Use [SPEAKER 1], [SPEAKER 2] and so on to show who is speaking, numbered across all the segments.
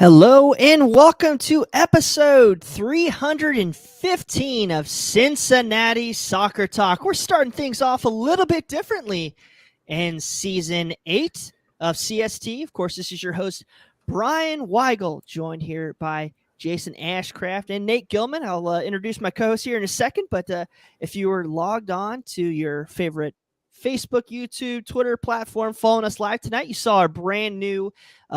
[SPEAKER 1] Hello and welcome to episode 315 of Cincinnati Soccer Talk. We're starting things off a little bit differently in season 8 of CST. Of course, this is your host, Brian Weigel, joined here by Jason Ashcraft and Nate Gilman. I'll introduce my co-host here in a second, but if you were logged on to your favorite Facebook, YouTube, Twitter platform following us live tonight, you saw our brand new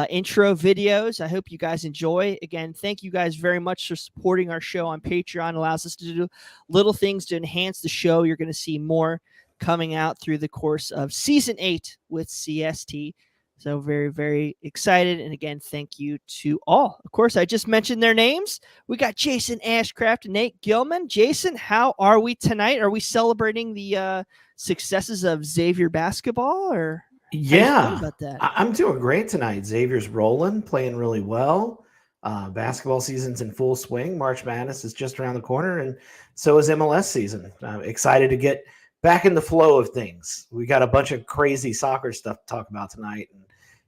[SPEAKER 1] intro videos. I hope you guys enjoy. Again, thank you guys very much for supporting our show on Patreon. It allows us to do little things to enhance the show. You're going to see more coming out through the course of season 8 with CST. So very, very excited. And again, thank you to all. Of course, I just mentioned their names. We got Jason Ashcraft and Nate Gilman. Jason, how are we tonight? Are we celebrating the successes of Xavier basketball, or
[SPEAKER 2] yeah,
[SPEAKER 1] about that?
[SPEAKER 2] I'm doing great tonight. Xavier's rolling, playing really well. Basketball season's in full swing. March Madness is just around the corner, and so is MLS season. I'm excited to get back in the flow of things. We got a bunch of crazy soccer stuff to talk about tonight, and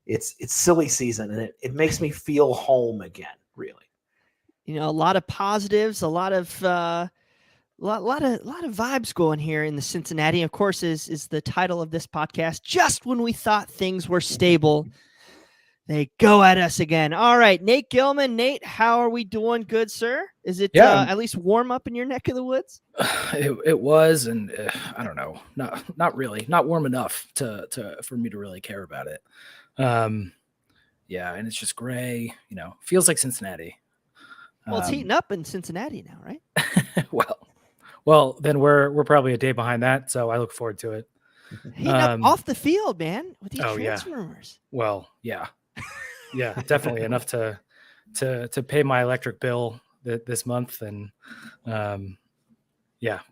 [SPEAKER 2] it's silly season, and it makes me feel home again, really.
[SPEAKER 1] You know, a lot of positives, a lot of vibes going here in the Cincinnati. Of course, is the title of this podcast. Just when we thought things were stable, they go at us again. All right, Nate Gilman. Nate, how are we doing? Good, sir. Is it at least warm up in your neck of the woods?
[SPEAKER 3] It was, and I don't know, not really, not warm enough for me to really care about it. And it's just gray. You know, feels like Cincinnati.
[SPEAKER 1] Well, it's heating up in Cincinnati now, right?
[SPEAKER 3] Well, then we're probably a day behind that, so I look forward to it.
[SPEAKER 1] Heating up off the field, man, with these transfer rumors.
[SPEAKER 3] Well, yeah, definitely enough to pay my electric bill this month and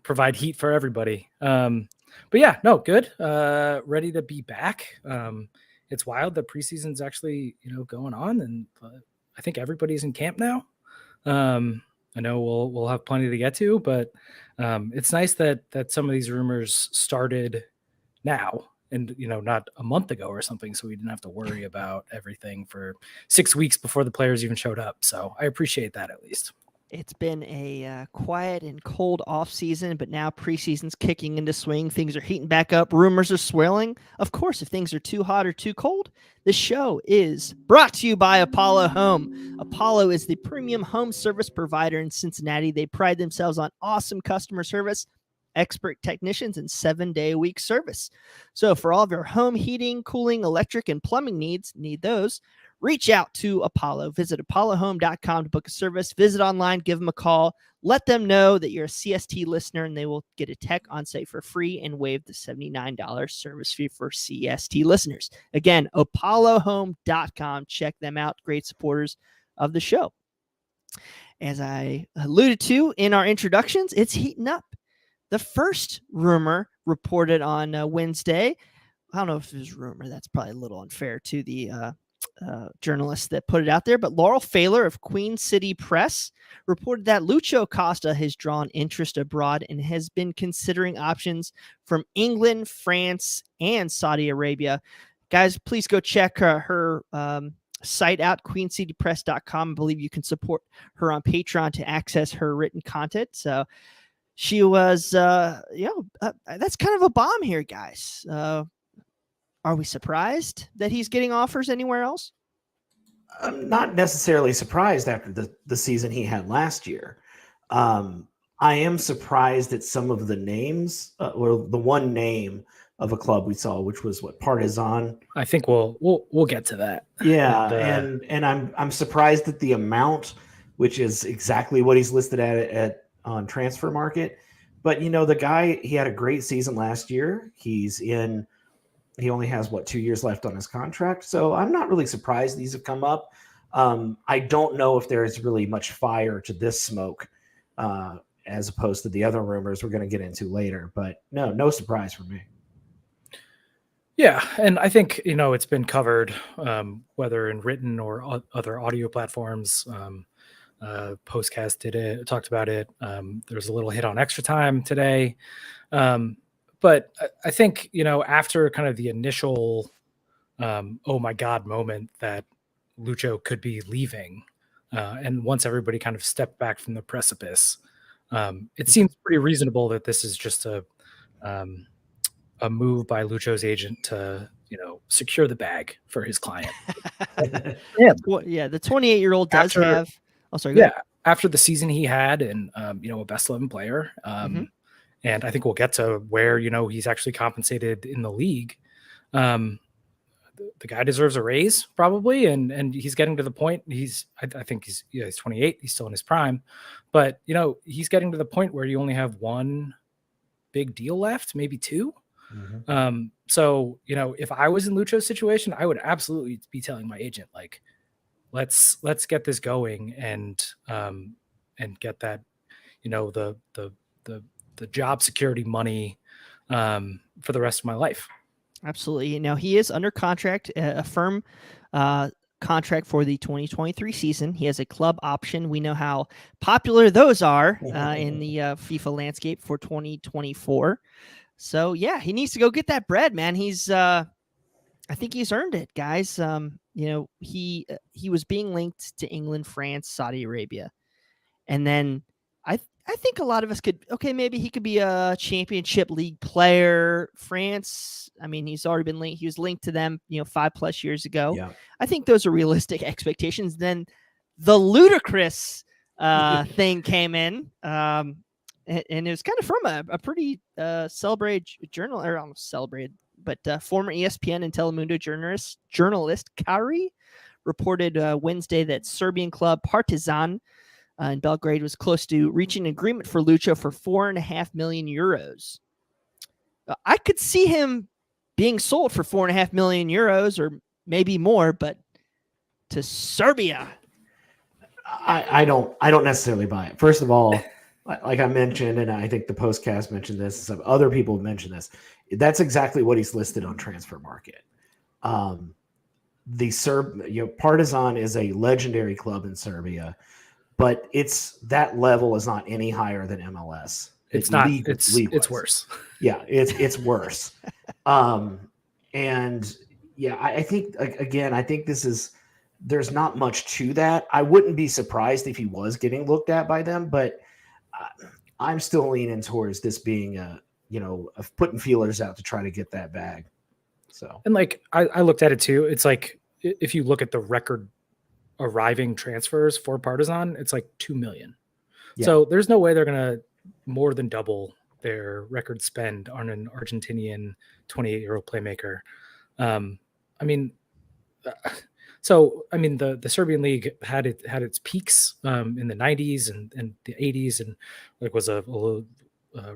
[SPEAKER 3] provide heat for everybody. Good. Ready to be back. It's wild that preseason's actually going on, and I think everybody's in camp now. I know we'll have plenty to get to, but it's nice that some of these rumors started now and, not a month ago or something. So we didn't have to worry about everything for 6 weeks before the players even showed up. So I appreciate that at least.
[SPEAKER 1] It's been a quiet and cold off season, but now preseason's kicking into swing. Things are heating back up. Rumors are swirling. Of course, if things are too hot or too cold, this show is brought to you by Apollo Home. Apollo is the premium home service provider in Cincinnati. They pride themselves on awesome customer service, expert technicians, and 7-day-a-week service. So for all of your home heating, cooling, electric, and plumbing needs, reach out to Apollo. Visit apollohome.com to book a service. Visit online, give them a call. Let them know that you're a CST listener, and they will get a tech on site for free and waive the $79 service fee for CST listeners. Again, apollohome.com. Check them out. Great supporters of the show. As I alluded to in our introductions, it's heating up. The first rumor reported on Wednesday, I don't know if it was rumor. That's probably a little unfair to the journalists that put it out there, but Laurel Failer of Queen City Press reported that Lucho Acosta has drawn interest abroad and has been considering options from England, France, and Saudi Arabia. Guys, please go check her site out, queencitypress.com. I believe you can support her on Patreon to access her written content. So she was, that's kind of a bomb here, guys. Are we surprised that he's getting offers anywhere else?
[SPEAKER 2] I'm not necessarily surprised after the season he had last year. I am surprised at some of the names, or the one name of a club we saw, which was Partizan.
[SPEAKER 3] I think we'll get to that.
[SPEAKER 2] Yeah, and I'm surprised at the amount, which is exactly what he's listed at on Transfer Market. But the guy, he had a great season last year. He only has 2 years left on his contract. So I'm not really surprised these have come up. I don't know if there is really much fire to this smoke as opposed to the other rumors we're going to get into later. But no surprise for me.
[SPEAKER 3] Yeah, and I think, it's been covered, whether in written or other audio platforms. Postcast did it, talked about it. There's a little hit on Extra Time today. But I think, after kind of the initial, oh my God moment that Lucho could be leaving. And once everybody kind of stepped back from the precipice, it seems pretty reasonable that this is just a move by Lucho's agent to, secure the bag for his client.
[SPEAKER 1] Well, yeah, the 28-year-old does
[SPEAKER 3] After-
[SPEAKER 1] have. Oh, sorry. Go
[SPEAKER 3] Yeah,
[SPEAKER 1] ahead.
[SPEAKER 3] after the season he had, and a best 11 player, and I think we'll get to where he's actually compensated in the league. The guy deserves a raise probably, and he's getting to the point. I think he's 28. He's still in his prime, but he's getting to the point where you only have one big deal left, maybe two.
[SPEAKER 2] Mm-hmm.
[SPEAKER 3] So if I was in Lucho's situation, I would absolutely be telling my agent, like, let's get this going and get that, the job security money for the rest of my life.
[SPEAKER 1] Absolutely. Now he is under contract, a firm contract for the 2023 season. He has a club option. We know how popular those are in the FIFA landscape for 2024. So yeah, he needs to go get that bread, man. He's I think he's earned it, guys. He was being linked to England, France, Saudi Arabia, and then I think a lot of us maybe he could be a Championship League player. France, I mean, he's already been linked. He was linked to them, 5+ years ago.
[SPEAKER 2] Yeah.
[SPEAKER 1] I think those are realistic expectations. Then the ludicrous thing came in, and it was kind of from a pretty celebrated journal, or almost celebrated, but former ESPN and Telemundo journalist Kari reported Wednesday that Serbian club Partizan in Belgrade was close to reaching an agreement for Lucho for 4.5 million euros. I could see him being sold for 4.5 million euros or maybe more, but to Serbia,
[SPEAKER 2] I don't necessarily buy it. First of all, like I mentioned, and I think the postcast mentioned this, some other people have mentioned this. That's exactly what he's listed on Transfer Market. The Partizan is a legendary club in Serbia, but that level is not any higher than MLS.
[SPEAKER 3] It's not. It's worse.
[SPEAKER 2] Yeah, it's worse. And yeah, I think again, I think there's not much to that. I wouldn't be surprised if he was getting looked at by them, but I'm still leaning towards this being of putting feelers out to try to get that bag. So, and
[SPEAKER 3] like I looked at it too. It's like if you look at the record arriving transfers for Partizan, it's like 2 million. Yeah. So there's no way they're going to more than double their record spend on an Argentinian 28-year-old playmaker. The Serbian league had its peaks in the 90s and the 80s, and like was a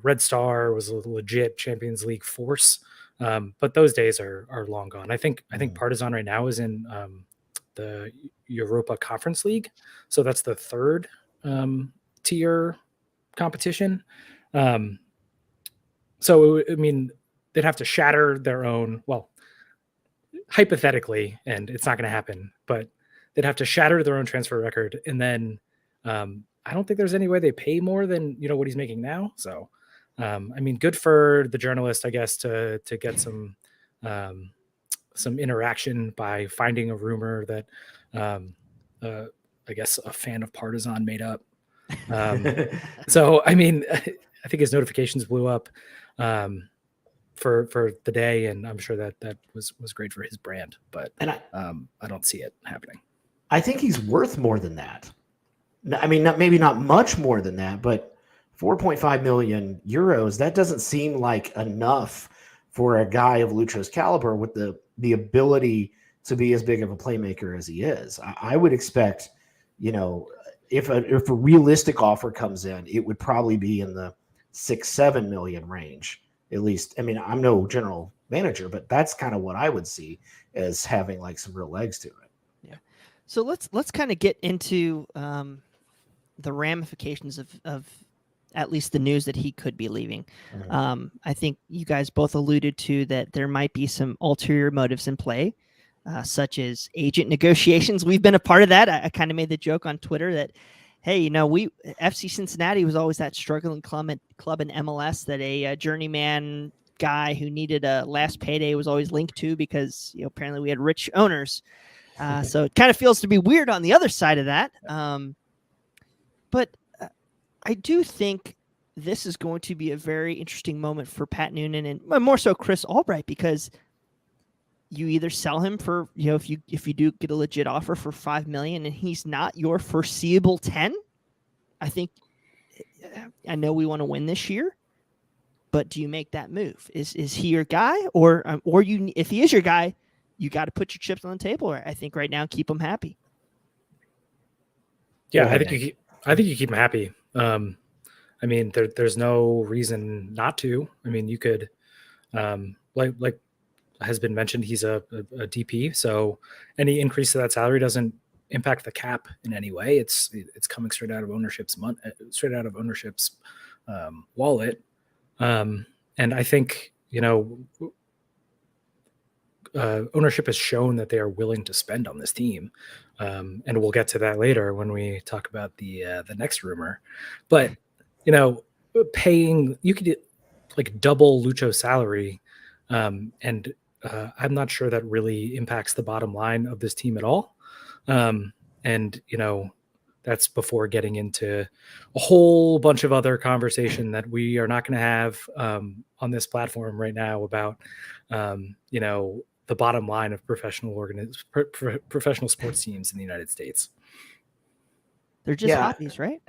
[SPEAKER 3] Red Star, was a legit Champions League force. But those days are long gone. I think Partizan right now is in the Europa Conference League, so that's the third tier competition. So they'd have to shatter their own, well, hypothetically, and it's not going to happen, but they'd have to shatter their own transfer record, and then I don't think there's any way they pay more than what he's making now. So good for the journalist, I guess, to get some interaction by finding a rumor that I guess a fan of Partizan made up. So I think his notifications blew up for the day, and I'm sure that was great for his brand, but I don't see it happening.
[SPEAKER 2] I think he's worth more than that. Maybe not much more than that, but 4.5 million euros, that doesn't seem like enough for a guy of Lucho's caliber with the ability to be as big of a playmaker as he is. I would expect, if a realistic offer comes in, it would probably be in the 6-7 million range, at least. I'm no general manager, but that's kind of what I would see as having like some real legs to it.
[SPEAKER 1] Yeah. So let's kind of get into the ramifications of at least the news that he could be leaving. Mm-hmm. I think you guys both alluded to that there might be some ulterior motives in play, such as agent negotiations. We've been a part of that. I kind of made the joke on Twitter that, hey, FC Cincinnati was always that struggling club in MLS that a journeyman guy who needed a last payday was always linked to because apparently we had rich owners. So it kind of feels to be weird on the other side of that. But I do think this is going to be a very interesting moment for Pat Noonan and more so Chris Albright, because you either sell him for, if you do get a legit offer for $5 million and he's not your foreseeable 10, I know we want to win this year, but do you make that move? Is he your guy, or you? If he is your guy, you got to put your chips on the table. I think right now, keep him happy.
[SPEAKER 3] Yeah, I think you keep him happy. I mean, there's no reason not to. I mean, you could, like has been mentioned, he's a DP, so any increase to that salary doesn't impact the cap in any way. It's coming straight out of ownership's wallet. And I think, ownership has shown that they are willing to spend on this team. And we'll get to that later when we talk about the next rumor. But, paying, you could like double Lucho's salary. And I'm not sure that really impacts the bottom line of this team at all. And, that's before getting into a whole bunch of other conversation that we are not going to have on this platform right now about, the bottom line of professional sports teams in the United States.
[SPEAKER 1] They're just hobbies, right?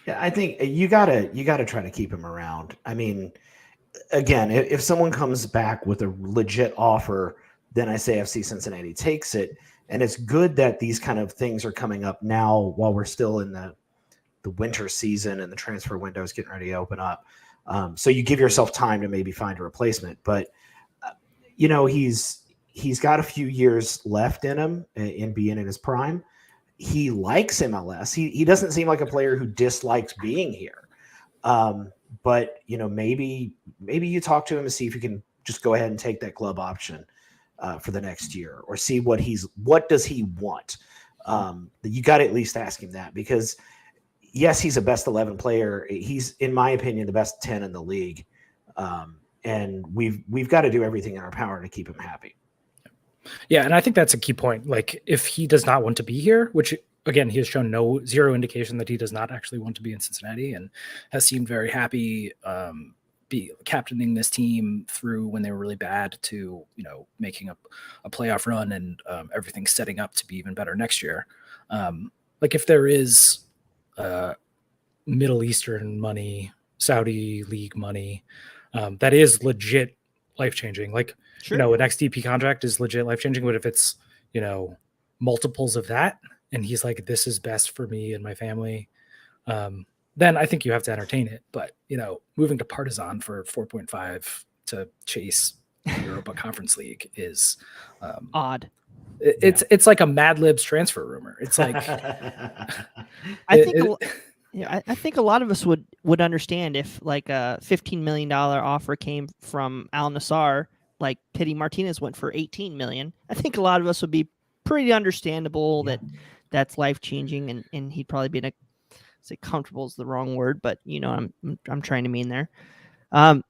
[SPEAKER 2] Yeah, I think you gotta try to keep him around. I mean, again, if someone comes back with a legit offer, then I say FC Cincinnati takes it. And it's good that these kind of things are coming up now while we're still in the winter season and the transfer window is getting ready to open up. So you give yourself time to maybe find a replacement. But, he's got a few years left in him in being in his prime. He likes MLS. He doesn't seem like a player who dislikes being here. But, maybe you talk to him and see if you can just go ahead and take that club option for the next year, or see what does he want? You got to at least ask him that, because yes, he's a best 11 player. He's, in my opinion, the best 10 in the league. And we've got to do everything in our power to keep him happy.
[SPEAKER 3] Yeah. And I think that's a key point. Like, if he does not want to be here, which again, he has shown zero indication that he does not actually want to be in Cincinnati, and has seemed very happy, be captaining this team through when they were really bad to, making a playoff run and everything setting up to be even better next year. Like, if there is Middle Eastern money, Saudi league money, that is legit life-changing. Like, sure, an XDP contract is legit life-changing, but if it's, multiples of that, and he's like, this is best for me and my family, then I think you have to entertain it. But, moving to Partizan for 4.5 to chase Europa Conference League is
[SPEAKER 1] odd.
[SPEAKER 3] It's like a Mad Libs transfer rumor. It's like,
[SPEAKER 1] I think a lot of us would understand if like a $15 million offer came from Al Nassr, like Pity Martinez went for $18 million. I think a lot of us would be pretty understandable that that's life-changing, and he'd probably be in a, say comfortable is the wrong word, but I'm trying to mean there. Kind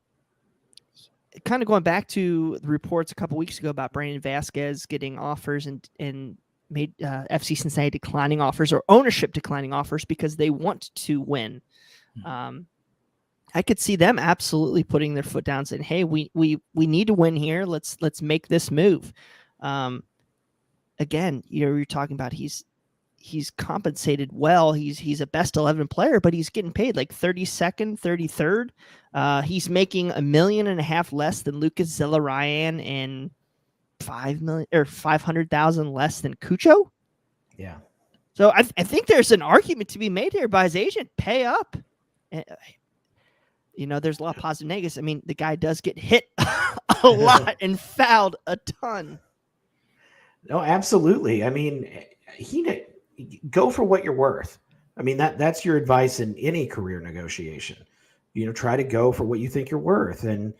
[SPEAKER 1] of going back to the reports a couple weeks ago about Brandon Vasquez getting offers and made FC Cincinnati declining offers, or ownership declining offers, because they want to win. I could see them absolutely putting their foot down, saying, "Hey, we need to win here. Let's make this move." Again, you're talking about he's compensated well. He's a best 11 player, but he's getting paid like 32nd, 33rd. He's making $1.5 million less than Lucas Zelarayan and $5 million or $500,000 less than Cucho.
[SPEAKER 2] Yeah.
[SPEAKER 1] So I think there's an argument to be made here by his agent. Pay up. There's a lot of positive negatives. I mean, the guy does get hit a lot and fouled a ton.
[SPEAKER 2] No, absolutely. I mean, go for what you're worth. I mean, that's your advice in any career negotiation. Try to go for what you think you're worth. And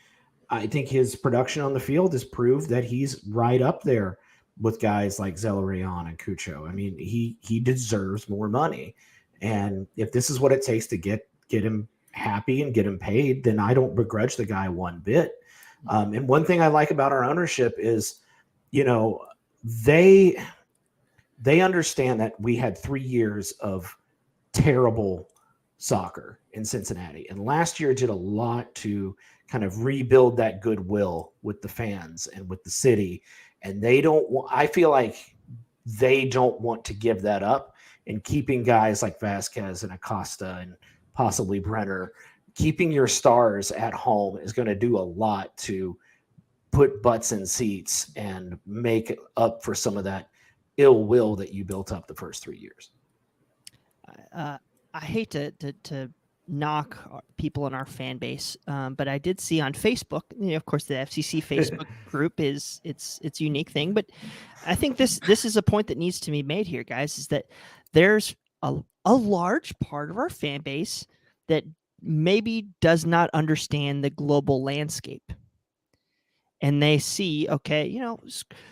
[SPEAKER 2] I think his production on the field has proved that he's right up there with guys like Zelarayan and Cucho. I mean, he deserves more money. And if this is what it takes to get him happy and get him paid, then I don't begrudge the guy one bit. And one thing I like about our ownership is, they understand that we had 3 years of terrible soccer in Cincinnati, and last year did a lot to kind of rebuild that goodwill with the fans and with the city. And I feel like they don't want to give that up, and keeping guys like Vasquez and Acosta and possibly Brenner, keeping your stars at home is going to do a lot to put butts in seats and make up for some of that ill will that you built up the first 3 years.
[SPEAKER 1] I hate to knock people in our fan base, but I did see on Facebook, of course, the FCC Facebook group it's a unique thing, but I think this is a point that needs to be made here, guys, is that there's a large part of our fan base that maybe does not understand the global landscape. And they see, okay,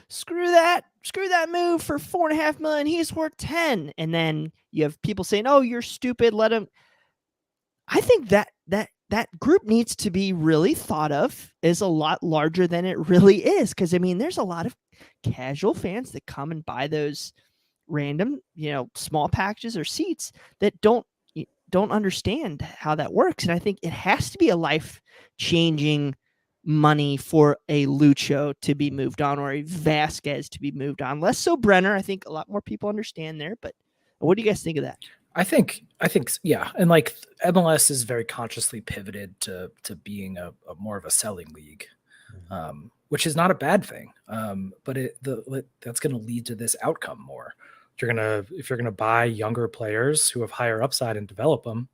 [SPEAKER 1] screw that move for $4.5 million. He's worth 10. And then you have people saying, "Oh, you're stupid. Let him." I think that group needs to be really thought of as a lot larger than it really is. Because there's a lot of casual fans that come and buy those random, small packages or seats that don't understand how that works. And I think it has to be a life-changing money for a Lucho to be moved on, or a Vasquez to be moved on. Less so Brenner. I think a lot more people understand there. But what do you guys think of that?
[SPEAKER 3] I think, yeah. And like MLS is very consciously pivoted to being a more of a selling league, which is not a bad thing. But that's going to lead to this outcome more. If you're gonna buy younger players who have higher upside and develop them,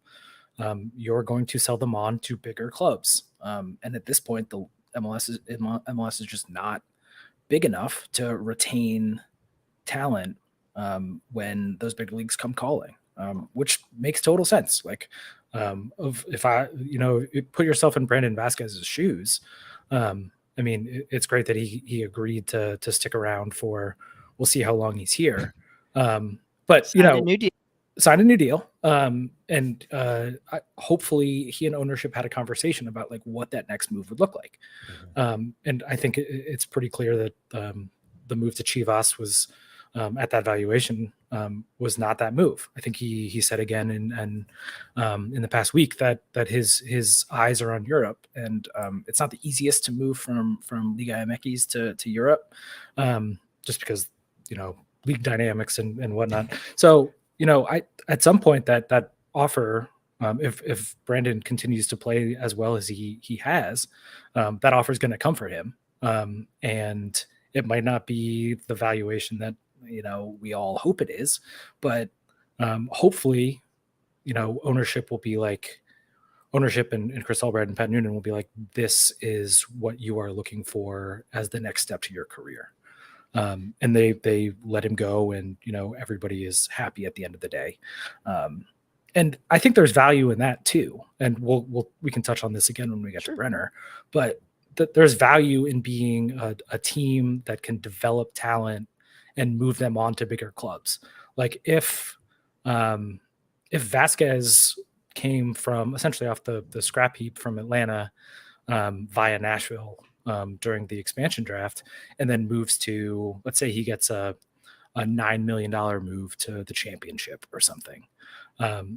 [SPEAKER 3] you're going to sell them on to bigger clubs. And at this point, the MLS is just not big enough to retain talent when those big leagues come calling, which makes total sense. Like, if I, put yourself in Brandon Vasquez's shoes, it's great that he agreed to stick around for. We'll see how long he's here. But signed a new deal. And hopefully he and ownership had a conversation about like what that next move would look like. And I think it's pretty clear that the move to Chivas was at that valuation was not that move. I think he said again in the past week that his eyes are on Europe, and it's not the easiest to move from Liga MX to Europe, just because league dynamics and whatnot. So at some point that offer, if Brandon continues to play as well as he has, that offer is going to come for him, and it might not be the valuation that we all hope it is, but hopefully ownership will be like and Chris Albright and Pat Noonan will be like, this is what you are looking for as the next step to your career. And they let him go, and everybody is happy at the end of the day. And I think there's value in that too. And we can touch on this again when we get to Brenner, but there's value in being a team that can develop talent and move them on to bigger clubs. Like if Vasquez came from essentially off the scrap heap from Atlanta via Nashville during the expansion draft, and then moves to, let's say he gets a $9 million move to the championship or something.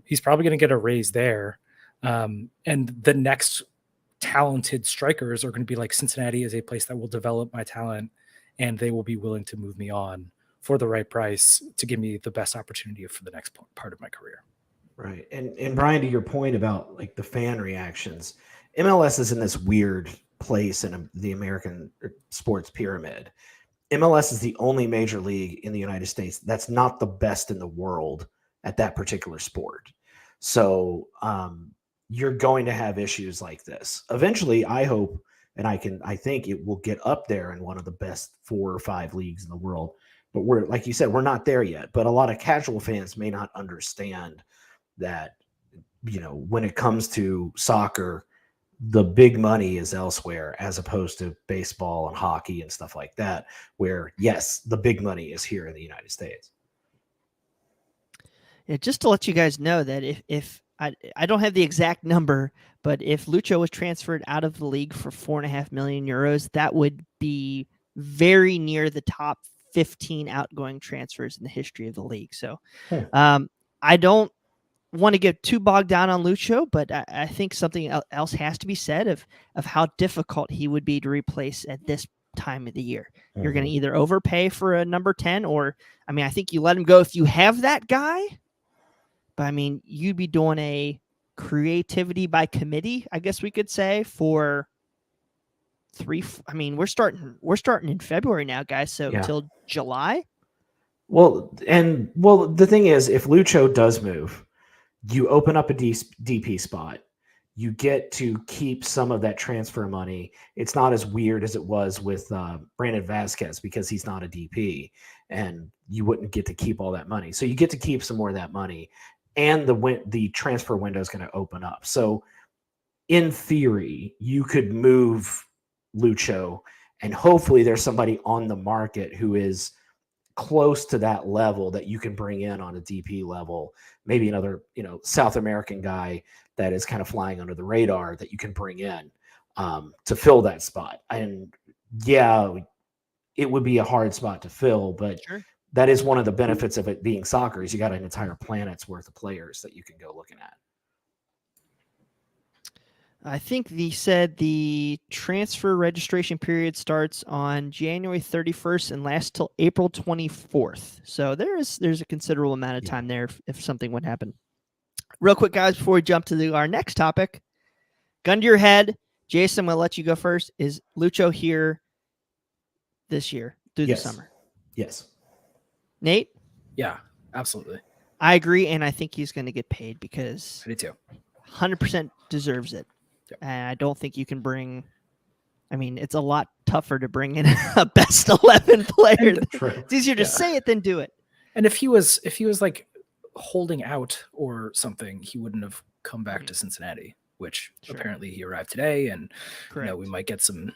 [SPEAKER 3] He's probably going to get a raise there. And the next talented strikers are going to be like, Cincinnati is a place that will develop my talent, and they will be willing to move me on for the right price to give me the best opportunity for the next part of my career.
[SPEAKER 2] Right. And Brian, to your point about like the fan reactions, MLS is in this weird place in the American sports pyramid. MLS is the only major league in the United States that's not the best in the world at that particular sport. So you're going to have issues like this. Eventually, I hope, and I think it will get up there in one of the best 4 or 5 leagues in the world. But we're, like you said, we're not there yet. But a lot of casual fans may not understand that, when it comes to soccer, the big money is elsewhere as opposed to baseball and hockey and stuff like that, where, yes, the big money is here in the United States.
[SPEAKER 1] Yeah, just to let you guys know that if I don't have the exact number, but if Lucho was transferred out of the league for €4.5 million, that would be very near the top 15 outgoing transfers in the history of the league. So
[SPEAKER 2] Hmm.
[SPEAKER 1] I don't want to get too bogged down on Lucho, but I think something else has to be said of how difficult he would be to replace at this time of the year. You're going to either overpay for a number 10 or, I mean, I think you let him go if you have that guy, but I mean, you'd be doing a creativity by committee, I guess we could say, for we're starting in February now, guys. So
[SPEAKER 2] Yeah.
[SPEAKER 1] till July.
[SPEAKER 2] Well, the thing is, if Lucho does move, you open up a DP spot. You get to keep some of that transfer money. It's not as weird as it was with Brandon Vasquez because he's not a DP, and you wouldn't get to keep all that money. So you get to keep some more of that money, and the transfer window is going to open up. So in theory, you could move Lucho, and hopefully there's somebody on the market who is close to that level that you can bring in on a DP level, maybe another, South American guy that is kind of flying under the radar that you can bring in to fill that spot. And yeah, it would be a hard spot to fill, but
[SPEAKER 1] Sure.
[SPEAKER 2] that is one of the benefits of it being soccer is you got an entire planet's worth of players that you can go looking at.
[SPEAKER 1] I think they said the transfer registration period starts on January 31st and lasts till April 24th. So there's a considerable amount of time there if something would happen. Real quick, guys, before we jump to our next topic, gun to your head. Jason, I'm going to let you go first. Is Lucho here this year through the summer?
[SPEAKER 2] Yes.
[SPEAKER 1] Nate?
[SPEAKER 3] Yeah, absolutely.
[SPEAKER 1] I agree, and I think he's going to get paid because
[SPEAKER 3] I do too.
[SPEAKER 1] 100% deserves it. And I don't think you can bring. I mean, it's a lot tougher to bring in a best 11 player. It's easier to say it than do it.
[SPEAKER 3] And if he was like holding out or something, he wouldn't have come back to Cincinnati, which apparently he arrived today. And we might get some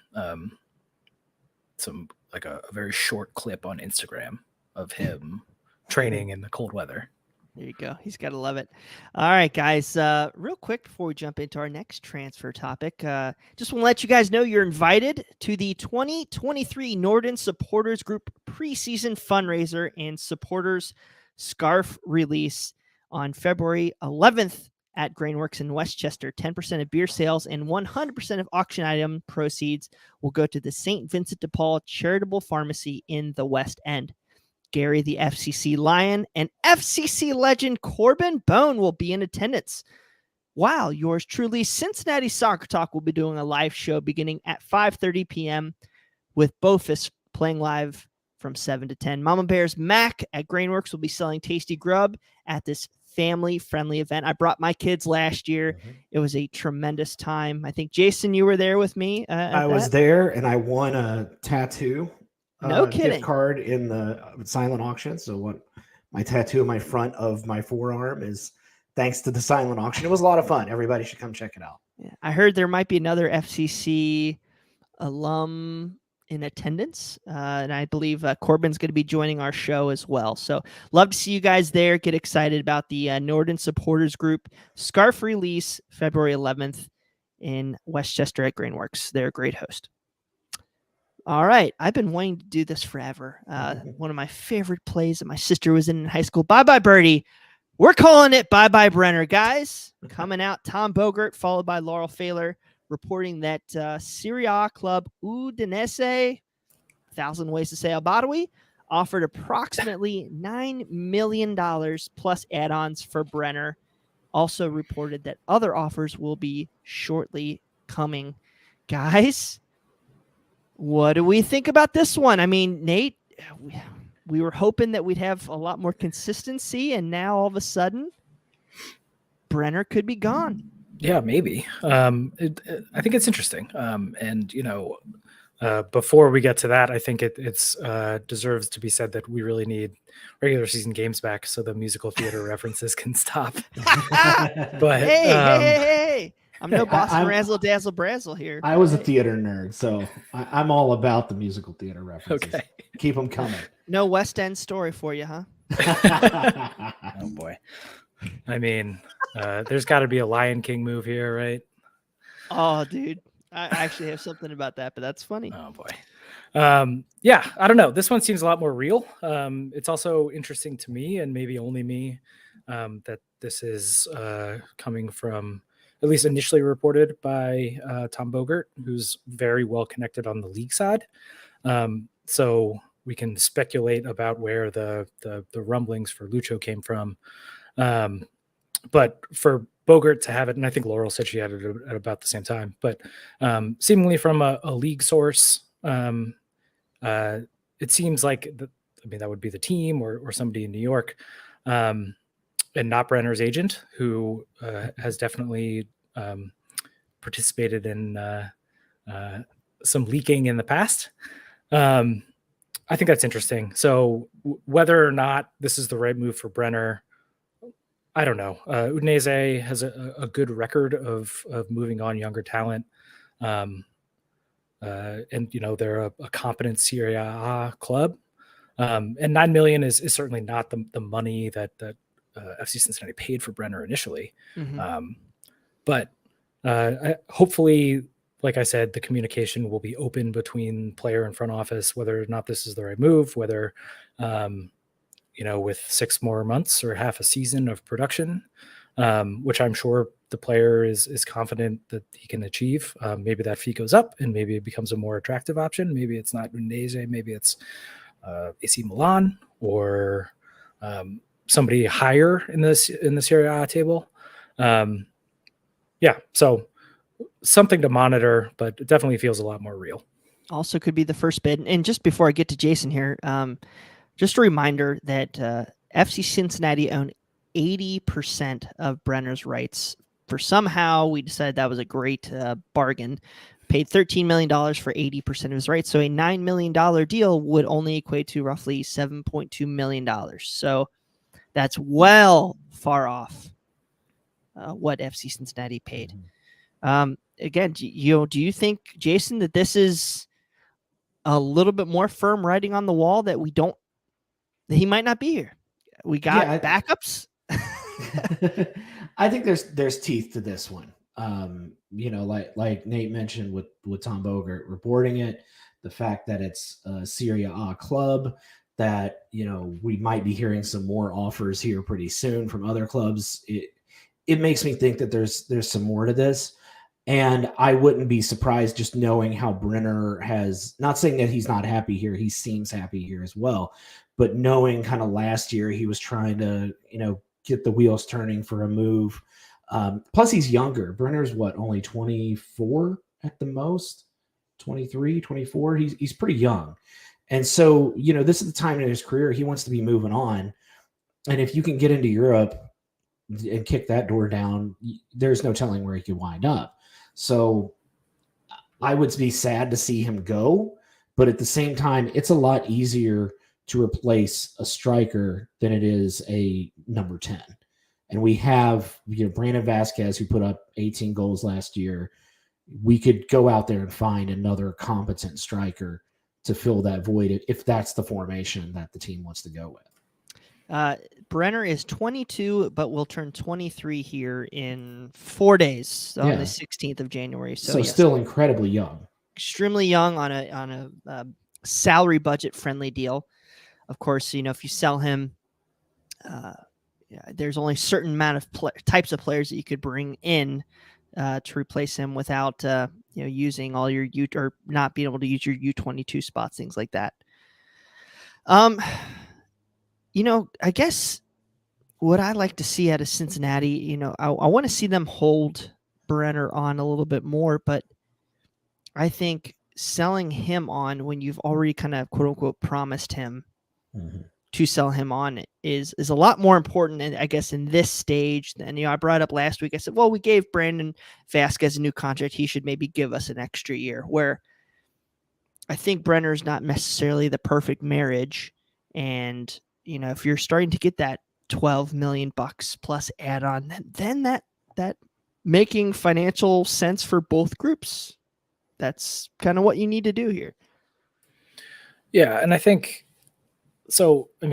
[SPEAKER 3] like a very short clip on Instagram of him training in the cold weather.
[SPEAKER 1] There you go. He's got to love it. All right, guys. Real quick before we jump into our next transfer topic, just want to let you guys know you're invited to the 2023 Norden Supporters Group preseason fundraiser and supporters scarf release on February 11th at Grainworks in Westchester. 10% of beer sales and 100% of auction item proceeds will go to the St. Vincent de Paul Charitable Pharmacy in the West End. Gary, the FCC Lion, and FCC legend Corbin Bone will be in attendance. While yours truly, Cincinnati Soccer Talk, will be doing a live show beginning at 5:30 p.m. with Bofus playing live from 7 to 10. Mama Bear's Mac at Grainworks will be selling tasty grub at this family-friendly event. I brought my kids last year. Mm-hmm. It was a tremendous time. I think, Jason, you were there with me.
[SPEAKER 2] I was there, and I won a tattoo.
[SPEAKER 1] No kidding.
[SPEAKER 2] Gift card in the silent auction. So what my tattoo on my front of my forearm is thanks to the silent auction. It was a lot of fun. Everybody should come check it out.
[SPEAKER 1] Yeah, I heard there might be another FCC alum in attendance, and I believe Corbin's going to be joining our show as well. So love to see you guys there. Get excited about the Norden Supporters Group scarf release February 11th in Westchester at Grainworks. They're a great host. All right. I've been wanting to do this forever. One of my favorite plays that my sister was in high school. Bye-bye, Birdie. We're calling it Bye-bye, Brenner. Guys, coming out, Tom Bogert, followed by Laurel Failer, reporting that Serie A club Udinese, 1,000 ways to say Al-Badawi, offered approximately $9 million plus add-ons for Brenner. Also reported that other offers will be shortly coming. Guys, what do we think about this one? I mean, Nate, we were hoping that we'd have a lot more consistency, and now all of a sudden, Brenner could be gone.
[SPEAKER 3] Yeah, maybe. I think it's interesting. And, before we get to that, I think it's deserves to be said that we really need regular season games back so the musical theater references can stop. But
[SPEAKER 1] hey. I'm no Boston Razzle Dazzle Brazzle here.
[SPEAKER 2] I was a theater nerd, so I'm all about the musical theater references.
[SPEAKER 3] Okay.
[SPEAKER 2] Keep them coming.
[SPEAKER 1] No West End story for you, huh?
[SPEAKER 3] Oh, boy. I mean, there's got to be a Lion King move here, right?
[SPEAKER 1] Oh, dude. I actually have something about that, but that's funny.
[SPEAKER 3] Oh, boy. Yeah, I don't know. This one seems a lot more real. It's also interesting to me, and maybe only me, that this is coming from, at least initially reported by Tom Bogert, who's very well connected on the league side. So we can speculate about where the rumblings for Lucho came from. But for Bogert to have it, and I think Laurel said she had it at about the same time, but seemingly from a league source, it seems like, that would be the team or somebody in New York, and not Brenner's agent, who has definitely participated in some leaking in the past. I think that's interesting. So whether or not this is the right move for Brenner, I don't know. Udinese has a good record of moving on younger talent. And they're a competent Serie A club. And $9 million is certainly not the money that FC Cincinnati paid for Brenner initially.
[SPEAKER 1] Mm-hmm.
[SPEAKER 3] But hopefully, like I said, the communication will be open between player and front office, whether or not this is the right move, whether, with 6 more months or half a season of production, which I'm sure the player is confident that he can achieve. Maybe that fee goes up and maybe it becomes a more attractive option. Maybe it's not Udinese, maybe it's AC Milan or somebody higher in the Serie A table. So something to monitor, but it definitely feels a lot more real.
[SPEAKER 1] Also could be the first bid. And just before I get to Jason here, just a reminder that FC Cincinnati owned 80% of Brenner's rights. For somehow we decided that was a great bargain. Paid $13 million for 80% of his rights. So a $9 million deal would only equate to roughly $7.2 million. So that's well far off what FC Cincinnati paid. Again, do you think, Jason, that this is a little bit more firm writing on the wall that he might not be here? We got backups.
[SPEAKER 2] I think there's teeth to this one. Like Nate mentioned with Tom Bogert reporting it, the fact that it's a Serie A club, that we might be hearing some more offers here pretty soon from other clubs. It makes me think that there's some more to this. And I wouldn't be surprised just knowing how Brenner has, not saying that he's not happy here, he seems happy here as well, but knowing kind of last year he was trying to, get the wheels turning for a move. Plus he's younger. Brenner's only 24 at the most, 23, 24. He's pretty young. And so, this is the time in his career he wants to be moving on. And if you can get into Europe and kick that door down, there's no telling where he could wind up. So I would be sad to see him go, but at the same time, it's a lot easier to replace a striker than it is a number 10. And we have, Brandon Vasquez, who put up 18 goals last year. We could go out there and find another competent striker to fill that void if that's the formation that the team wants to go with.
[SPEAKER 1] Brenner is 22, but will turn 23 here in 4 days, on the 16th of January. So yes,
[SPEAKER 2] still incredibly young,
[SPEAKER 1] extremely young on a salary budget friendly deal. Of course, if you sell him, there's only a certain amount of types of players that you could bring in to replace him without using all your or not being able to use your U22 spots, things like that. I guess what I like to see out of Cincinnati, I want to see them hold Brenner on a little bit more, but I think selling him on when you've already kind of quote unquote promised him to sell him on is a lot more important. And I guess in this stage, and I brought up last week, I said, well, we gave Brandon Vasquez a new contract. He should maybe give us an extra year, where I think Brenner is not necessarily the perfect marriage. And, if you're starting to get that $12 million plus add on, then that making financial sense for both groups. That's kind of what you need to do here.
[SPEAKER 3] Yeah. And I think, so, I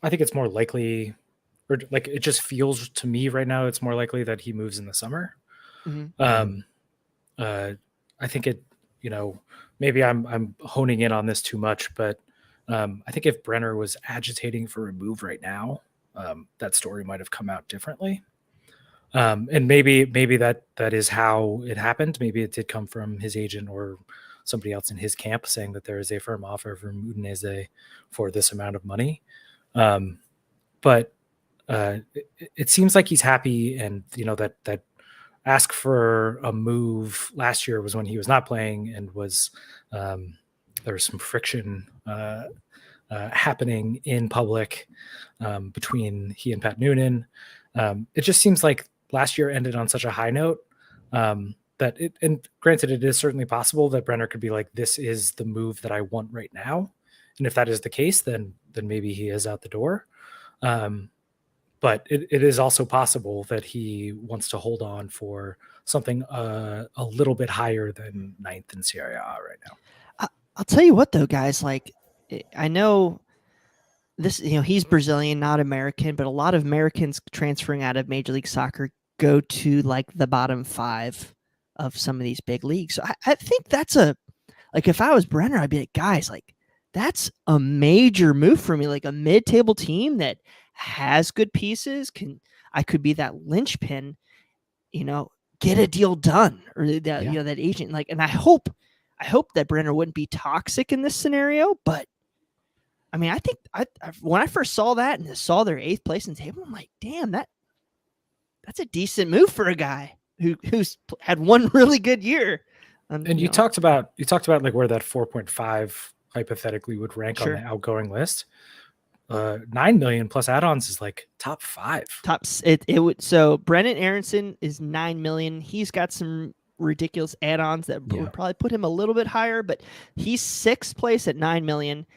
[SPEAKER 3] think it's more likely, or like, it just feels to me right now, it's more likely that he moves in the summer.
[SPEAKER 1] Mm-hmm.
[SPEAKER 3] I think maybe I'm honing in on this too much, but I think if Brenner was agitating for a move right now, that story might have come out differently. And maybe that is how it happened. Maybe it did come from his agent or somebody else in his camp saying that there is a firm offer from Udinese for this amount of money. But it seems like he's happy, and that ask for a move last year was when he was not playing and was there was some friction happening in public between he and Pat Noonan. It just seems like last year ended on such a high note that and granted, it is certainly possible that Brenner could be like, this is the move that I want right now. And if that is the case, then maybe he is out the door. But it is also possible that he wants to hold on for something a little bit higher than 9th in Serie A right now.
[SPEAKER 1] I'll tell you what, though, guys, like, I know this, he's Brazilian, not American, but a lot of Americans transferring out of Major League Soccer go to like the bottom 5 of some of these big leagues. So I think that's if I was Brenner, I'd be like, guys, like, that's a major move for me. Like a mid-table team that has good pieces, I could be that linchpin, get a deal done, or that that agent. Like, and I hope that Brenner wouldn't be toxic in this scenario, but I mean, I think when I first saw that and saw their 8th place in the table, I'm like, damn, that's a decent move for a guy who's had one really good year.
[SPEAKER 3] And you talked about like where that 4.5 hypothetically would rank
[SPEAKER 1] Sure.
[SPEAKER 3] on the outgoing list. 9 million plus add-ons is like top 5.
[SPEAKER 1] It would. So Brennan Aronson is 9 million. He's got some ridiculous add-ons that would probably put him a little bit higher, but he's 6th place at 9 million.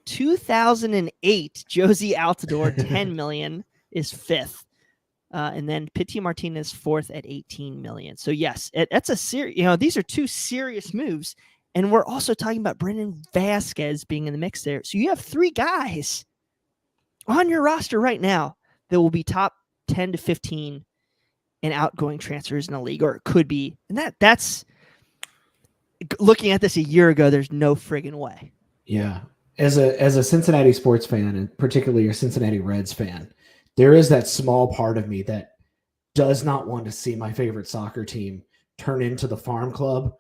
[SPEAKER 1] 2008 Josie Altidore 10 million is 5th. And then Pity Martinez 4th at 18 million. So yes, that's a serious, these are 2 serious moves. And we're also talking about Brendan Vasquez being in the mix there. So you have 3 guys on your roster right now that will be top 10 to 15 in outgoing transfers in the league, or it could be. And that's looking at this a year ago, there's no friggin' way.
[SPEAKER 2] Yeah. As a Cincinnati sports fan, and particularly a Cincinnati Reds fan, there is that small part of me that does not want to see my favorite soccer team turn into the farm club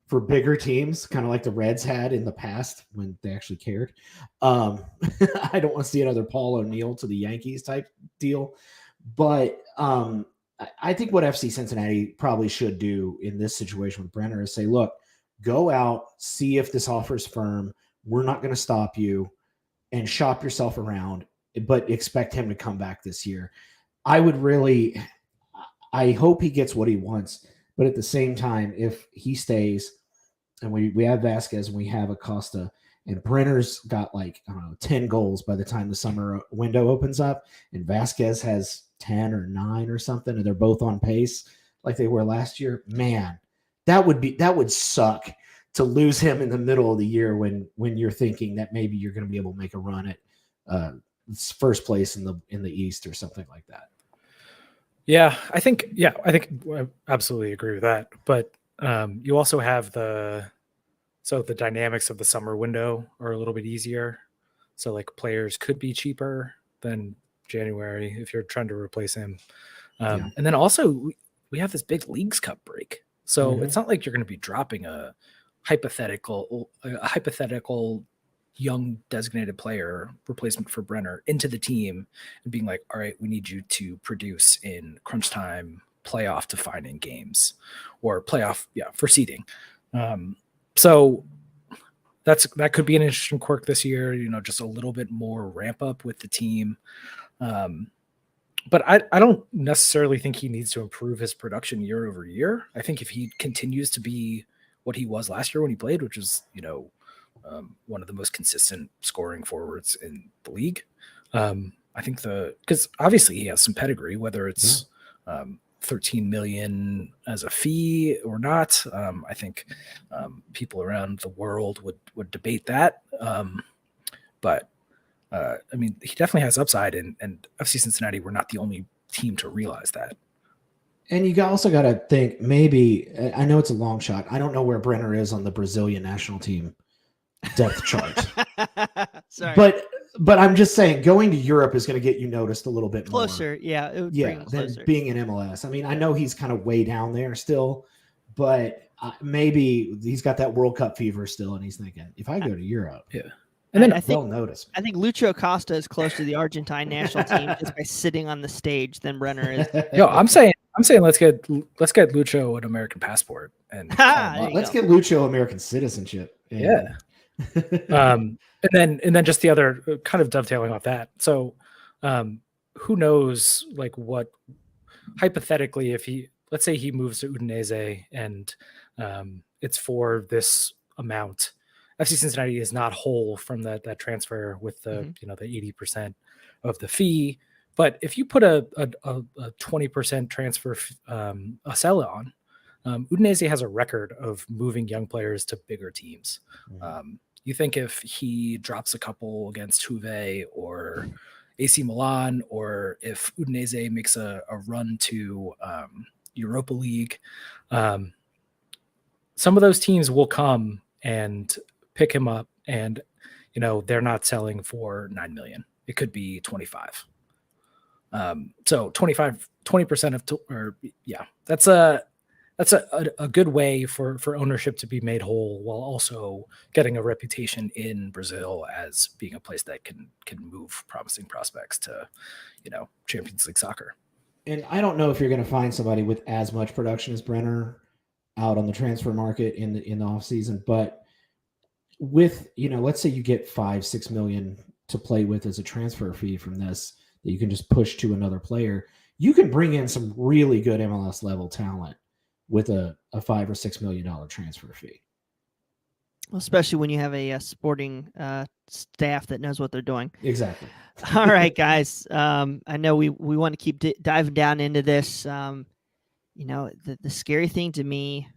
[SPEAKER 2] for bigger teams, kind of like the Reds had in the past when they actually cared. I don't want to see another Paul O'Neill to the Yankees type deal. But I think what FC Cincinnati probably should do in this situation with Brenner is say, look, go out, see if this offer's firm. We're not going to stop you, and shop yourself around, but expect him to come back this year. I hope he gets what he wants, but at the same time, if he stays and we have Vasquez and we have Acosta, and Brenner's got 10 goals by the time the summer window opens up, and Vasquez has 10 or 9 or something, and they're both on pace like they were last year, man, that would suck to lose him in the middle of the year when you're thinking that maybe you're going to be able to make a run at first place in the East or something like that.
[SPEAKER 3] Yeah, I think I absolutely agree with that. But you also have the dynamics of the summer window are a little bit easier. So like players could be cheaper than January if you're trying to replace him. And then also we have this big Leagues Cup break. So it's not like you're going to be dropping a hypothetical young designated player replacement for Brenner into the team and being like, all right, we need you to produce in crunch time playoff defining games or playoff for seeding. So that could be an interesting quirk this year, just a little bit more ramp up with the team. But I don't necessarily think he needs to improve his production year over year. I think if he continues to be what he was last year when he played, which is, one of the most consistent scoring forwards in the league. I think because obviously he has some pedigree, whether it's 13 million as a fee or not. I think people around the world would debate that. But I mean, he definitely has upside, and FC Cincinnati were not the only team to realize that.
[SPEAKER 2] And you also got to think, maybe, I know it's a long shot. I don't know where Brenner is on the Brazilian national team depth chart.
[SPEAKER 1] Sorry.
[SPEAKER 2] But I'm just saying, going to Europe is going to get you noticed a little bit
[SPEAKER 1] closer.
[SPEAKER 2] more.
[SPEAKER 1] Yeah, it would bring him
[SPEAKER 2] than
[SPEAKER 1] closer.
[SPEAKER 2] being in MLS. I mean, I know he's kind of way down there still, but maybe he's got that World Cup fever still, and he's thinking, if I go to Europe,
[SPEAKER 3] And then
[SPEAKER 2] they'll notice me.
[SPEAKER 1] I think Lucho Acosta is close to the Argentine national team just by sitting on the stage than Brenner is.
[SPEAKER 3] Yo, I'm saying let's get Lucho an American passport and
[SPEAKER 2] let's get Lucho American citizenship.
[SPEAKER 3] Yeah. And then just the other kind of dovetailing off that. So who knows, like, what hypothetically, if let's say he moves to Udinese and it's for this amount, FC Cincinnati is not whole from that transfer with the the 80% of the fee. But if you put a 20% transfer a sell on, Udinese has a record of moving young players to bigger teams. You think if he drops a couple against Juve or AC Milan, or if Udinese makes a run to Europa League, some of those teams will come and pick him up, and they're not selling for $9 million. It could be 25. So 20% of that's a good way for ownership to be made whole, while also getting a reputation in Brazil as being a place that can move promising prospects to Champions League soccer.
[SPEAKER 2] And I don't know if you're going to find somebody with as much production as Brenner out on the transfer market in the off season, but with let's say you get $5-6 million to play with as a transfer fee from this that you can just push to another player, you can bring in some really good MLS level talent with a $5 or $6 million transfer fee.
[SPEAKER 1] Well, especially when you have a sporting staff that knows what they're doing.
[SPEAKER 2] Exactly.
[SPEAKER 1] All right, guys. I know we want to keep diving down into this. The scary thing to me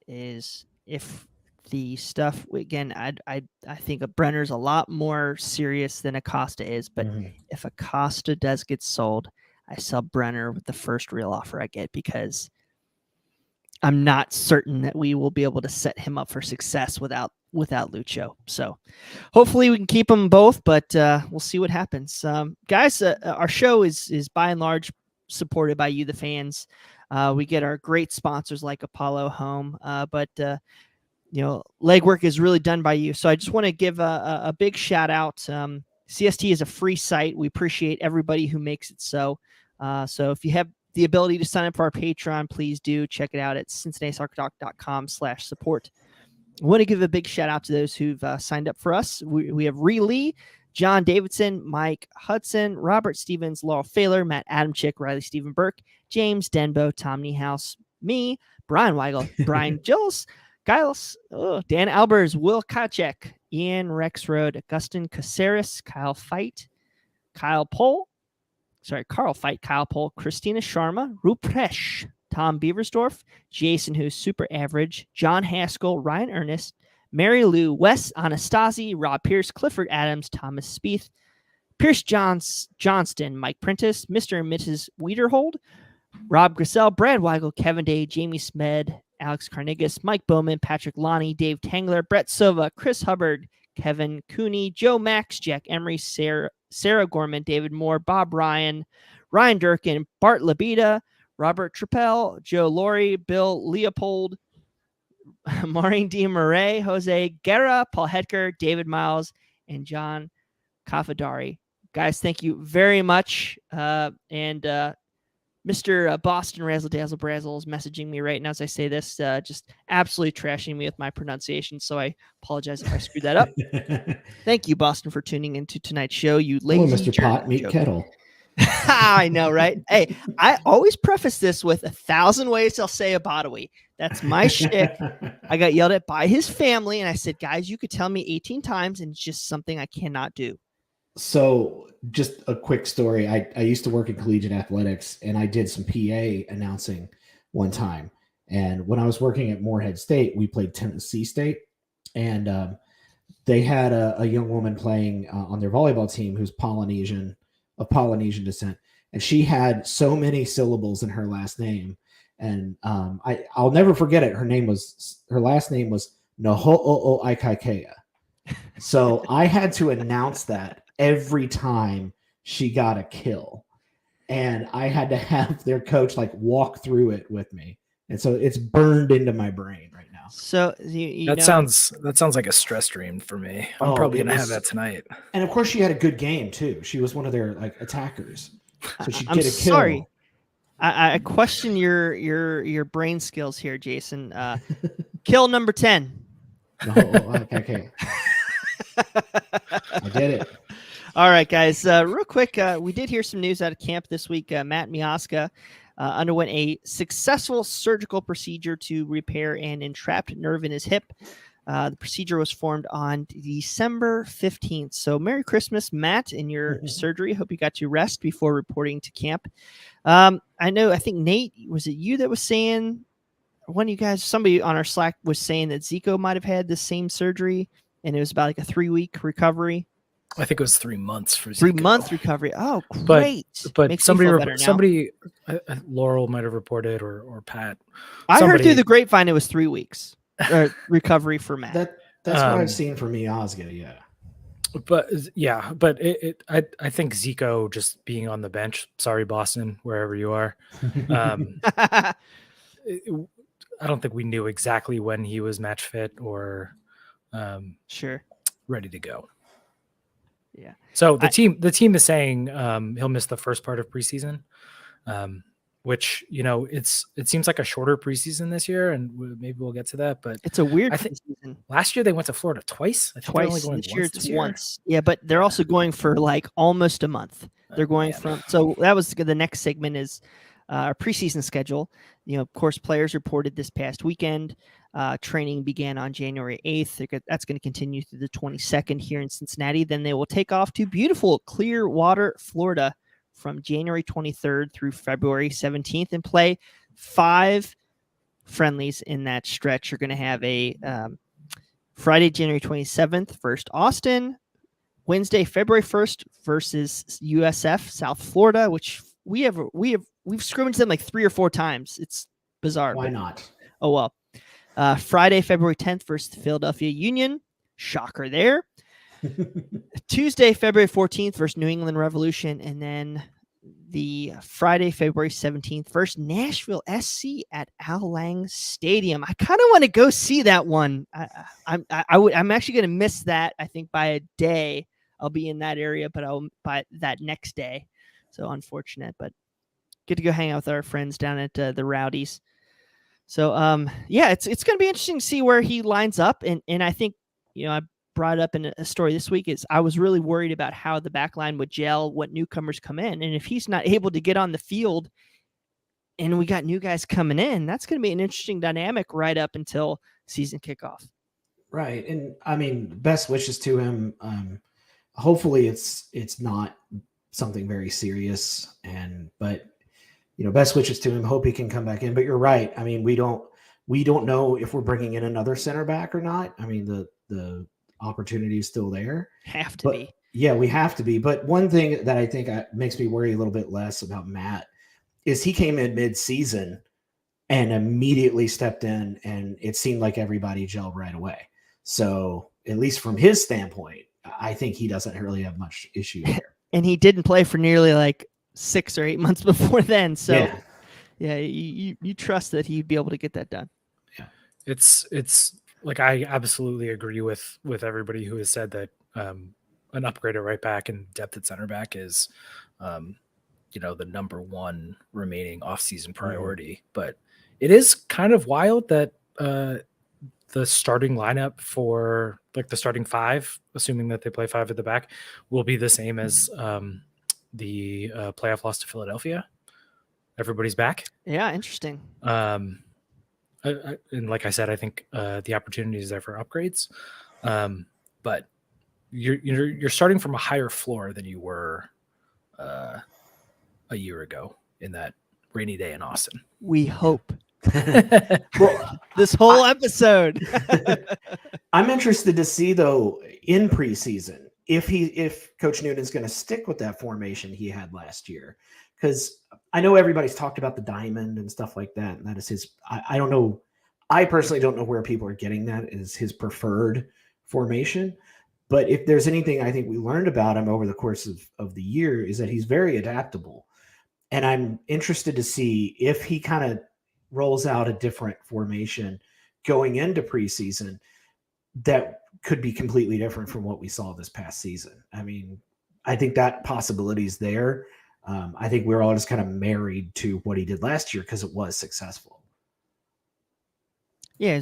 [SPEAKER 1] is if the stuff, again, I think Brenner's a lot more serious than Acosta is, but if Acosta does get sold, I sell Brenner with the first real offer I get, because I'm not certain that we will be able to set him up for success without Lucho. So hopefully we can keep them both, but we'll see what happens. Guys, our show is by and large supported by you, the fans. We get our great sponsors like Apollo Home, but legwork is really done by you. So I just want to give a big shout out. CST is a free site. We appreciate everybody who makes it so. So if you have the ability to sign up for our Patreon, please do check it out at cincinnati-soccertalk.com/support. I want to give a big shout out to those who've signed up for us. We have Ree Lee, John Davidson, Mike Hudson, Robert Stevens, Laurel Failer, Matt Adamchick, Riley Stephen Burke, James Denbo, Tom Niehaus, me, Brian Weigel, Brian Gills, Giles, Dan Albers, Will Kacek, Ian Rexroad, Augustin Caceres, Carl Fight, Kyle Pohl, Christina Sharma, Rupresh, Tom Beaversdorf, Jason, who's super average, John Haskell, Ryan Ernest, Mary Lou, Wes Anastasi, Rob Pierce, Clifford Adams, Thomas Spieth, Pierce Johnston, Mike Prentice, Mr. and Mrs. Wiederhold, Rob Grissell, Brad Weigel, Kevin Day, Jamie Smed, Alex Carnegas, Mike Bowman, Patrick Lonnie, Dave Tangler, Brett Silva, Chris Hubbard, Kevin Cooney, Joe Max, Jack Emery, Sarah Gorman, David Moore, Bob Ryan, Ryan Durkin, Bart Labita, Robert Trappell, Joe Laurie, Bill Leopold, Maureen D. Murray, Jose Guerra, Paul Hetker, David Miles, and John Kafadari. Guys, thank you very much. Mr. Boston Razzle Dazzle Brazzle is messaging me right now as I say this, just absolutely trashing me with my pronunciation. So I apologize if I screwed that up. Thank you, Boston, for tuning into tonight's show. You lazy
[SPEAKER 2] Mr. Pot Meat Kettle.
[SPEAKER 1] I know, right? Hey, I always preface this with 1,000 ways I'll say a Badawi. That's my shtick. I got yelled at by his family, and I said, guys, you could tell me 18 times, and it's just something I cannot do.
[SPEAKER 2] So just a quick story. I used to work in collegiate athletics, and I did some PA announcing one time. And when I was working at Morehead State, we played Tennessee State. And they had a young woman playing on their volleyball team who's of Polynesian descent. and she had so many syllables in her last name. And I'll never forget it. Her last name was Noho'o Aikakea. So I had to announce that every time she got a kill. And I had to have their coach like walk through it with me. And so it's burned into my brain right now.
[SPEAKER 1] So
[SPEAKER 3] that sounds like a stress dream for me. I'm probably gonna have that tonight.
[SPEAKER 2] And of course she had a good game too. She was one of their like attackers. So she'd get a kill.
[SPEAKER 1] Sorry. I question your brain skills here, Jason. Kill number 10.
[SPEAKER 2] No, okay. I did it.
[SPEAKER 1] All right, guys. Real quick, we did hear some news out of camp this week. Matt Miazga underwent a successful surgical procedure to repair an entrapped nerve in his hip. The procedure was performed on December 15th. So Merry Christmas, Matt, in your surgery. Hope you got your rest before reporting to camp. I think Nate, was it you that was saying, one of you guys, somebody on our Slack was saying that Zico might have had the same surgery and it was about like a 3-week recovery.
[SPEAKER 3] I think it was 3 months for Zico.
[SPEAKER 1] 3-month recovery. Oh, great.
[SPEAKER 3] But somebody, Laurel might have reported or Pat.
[SPEAKER 1] I heard through the grapevine it was 3 weeks recovery for Matt.
[SPEAKER 2] That's what I've seen from Miazga, yeah.
[SPEAKER 3] But I think Zico just being on the bench. Sorry, Boston, wherever you are. I don't think we knew exactly when he was match fit or ready to go.
[SPEAKER 1] Yeah.
[SPEAKER 3] So the team is saying he'll miss the first part of preseason, which it seems like a shorter preseason this year, and maybe we'll get to that. But
[SPEAKER 1] it's a weird
[SPEAKER 3] preseason. Last year they went to Florida twice. I think they're only going
[SPEAKER 1] this year once. Yeah, but they're also going for like almost a month. They're going so that was the next segment is our preseason schedule. Of course, players reported this past weekend. Training began on January 8th. That's going to continue through the 22nd here in Cincinnati. Then they will take off to beautiful Clearwater, Florida from January 23rd through February 17th and play 5 friendlies in that stretch. You're going to have a Friday, January 27th, versus Austin. Wednesday, February 1st versus USF, South Florida, which we've scrimmaged them like 3 or 4 times. It's bizarre.
[SPEAKER 2] Why not?
[SPEAKER 1] Oh, well. Friday, February 10th versus the Philadelphia Union. Shocker there. Tuesday, February 14th versus New England Revolution. And then the Friday, February 17th versus Nashville SC at Al Lang Stadium. I kind of want to go see that one. I'm actually going to miss that, I think, by a day. I'll be in that area, but I'll by that next day. So unfortunate, but get to go hang out with our friends down at the Rowdies. So, it's going to be interesting to see where he lines up. And I think, I brought up in a story this week is I was really worried about how the back line would gel, what newcomers come in. And if he's not able to get on the field and we got new guys coming in, that's going to be an interesting dynamic right up until season kickoff.
[SPEAKER 2] Right. And I mean, best wishes to him. Hopefully it's not something very serious but best wishes to him. Hope he can come back in. But you're right. I mean, we don't know if we're bringing in another center back or not. I mean, the opportunity is still there.
[SPEAKER 1] Have to be.
[SPEAKER 2] Yeah, we have to be. But one thing that I think makes me worry a little bit less about Matt is he came in mid-season and immediately stepped in, and it seemed like everybody gelled right away. So at least from his standpoint, I think he doesn't really have much issue there.
[SPEAKER 1] And he didn't play for nearly like 6 or 8 months before then. So you trust that he'd be able to get that done.
[SPEAKER 2] Yeah.
[SPEAKER 3] It's like, I absolutely agree with everybody who has said that an upgrade at right back and depth at center back is, the number one remaining offseason priority. But it is kind of wild that the starting lineup for like the starting 5, assuming that they play 5 at the back, will be the same as the playoff loss to Philadelphia. Everybody's back.
[SPEAKER 1] Yeah, interesting.
[SPEAKER 3] And like I said, I think the opportunity is there for upgrades. But you're starting from a higher floor than you were a year ago in that rainy day in Austin.
[SPEAKER 1] We hope. Well, this whole episode.
[SPEAKER 2] I'm interested to see, though, in preseason, if Coach Noonan's going to stick with that formation he had last year, because I know everybody's talked about the diamond and stuff like that, and that is his. I don't know. I personally don't know where people are getting that as his preferred formation. But if there's anything I think we learned about him over the course of the year is that he's very adaptable. And I'm interested to see if he kind of rolls out a different formation going into preseason that could be completely different from what we saw this past season. I mean, I think that possibility is there. I think we're all just kind of married to what he did last year because it was successful.
[SPEAKER 1] Yeah,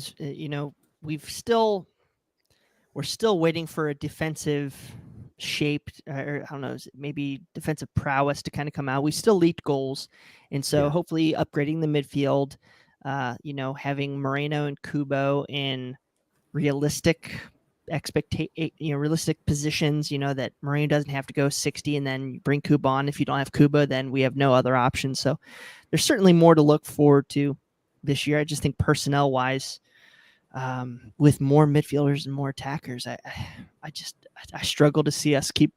[SPEAKER 1] we're still waiting for a defensive shaped, or I don't know, maybe defensive prowess to kind of come out. We still leaked goals, and so hopefully upgrading the midfield, having Moreno and Kubo in realistic realistic positions, that Moreno doesn't have to go 60 and then bring Kubo on. If you don't have Kubo, then we have no other options. So there's certainly more to look forward to this year. I just think personnel wise, with more midfielders and more attackers, I struggle to see us keep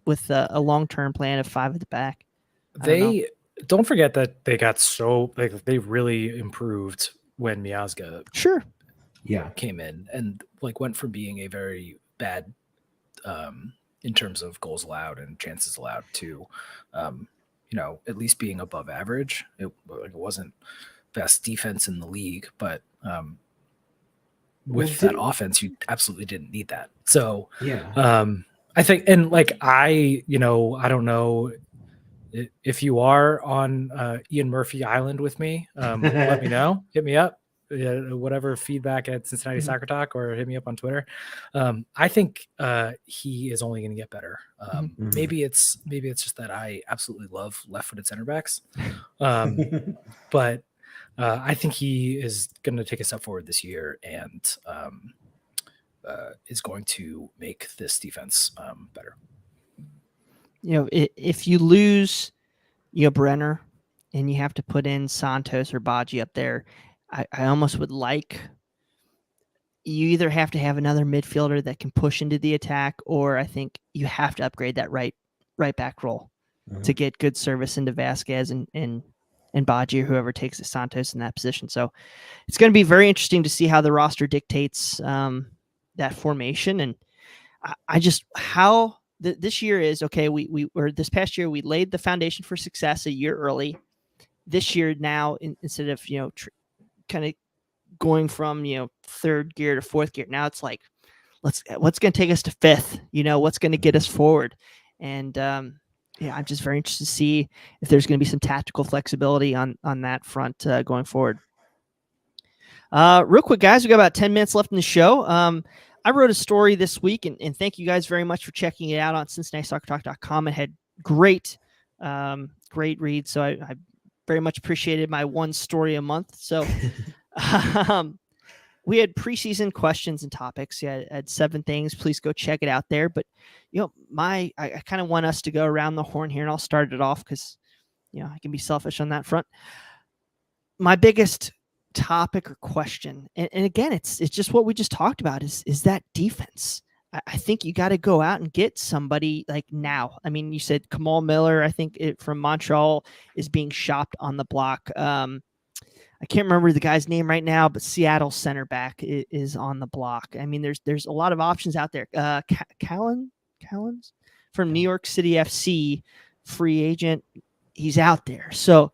[SPEAKER 1] with a long-term plan of 5 at the back.
[SPEAKER 3] They don't forget that they got they really improved when Miazga came in and went from being a very bad in terms of goals allowed and chances allowed to at least being above average. It wasn't best defense in the league, but with that offense, you absolutely didn't need that. So I think, and I don't know if you are on Ian Murphy Island with me, let me know, hit me up, whatever feedback at Cincinnati Soccer Talk, or hit me up on Twitter. I think he is only going to get better. Maybe it's just that I absolutely love left-footed center backs. But I think he is going to take a step forward this year and is going to make this defense better.
[SPEAKER 1] If you lose, Brenner, and you have to put in Santos or Baji up there, I almost would like you either have to have another midfielder that can push into the attack, or I think you have to upgrade that right back role to get good service into Vasquez and Baji, or whoever takes the Santos in that position. So it's going to be very interesting to see how the roster dictates that formation. And this year is okay. This past year, we laid the foundation for success a year early. This year now, instead of, kind of going from, third gear to fourth gear, now it's like, what's going to take us to fifth, what's going to get us forward. And, I'm just very interested to see if there's going to be some tactical flexibility on that front going forward. Real quick, guys, we got about 10 minutes left in the show. I wrote a story this week, and thank you guys very much for checking it out on CincinnatiSoccerTalk.com. It had great read, so I very much appreciated my one story a month. So we had preseason questions and topics. Yeah, I had 7 things. Please go check it out there. But I kind of want us to go around the horn here, and I'll start it off because I can be selfish on that front. My biggest topic or question, and again, it's just what we just talked about, is that defense. I think you got to go out and get somebody now. I mean, you said Kamal Miller, I think from Montreal, is being shopped on the block. I can't remember the guy's name right now, but Seattle center back is on the block. I mean, there's a lot of options out there. Callens from New York City FC, free agent. He's out there. So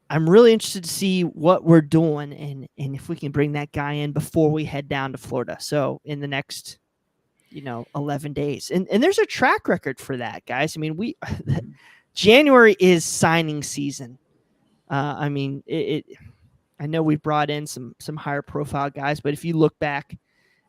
[SPEAKER 1] I'm really interested to see what we're doing and if we can bring that guy in before we head down to Florida. So in the next, 11 days. And there's a track record for that, guys. I mean, January is signing season. I mean, I know we brought in some higher profile guys, but if you look back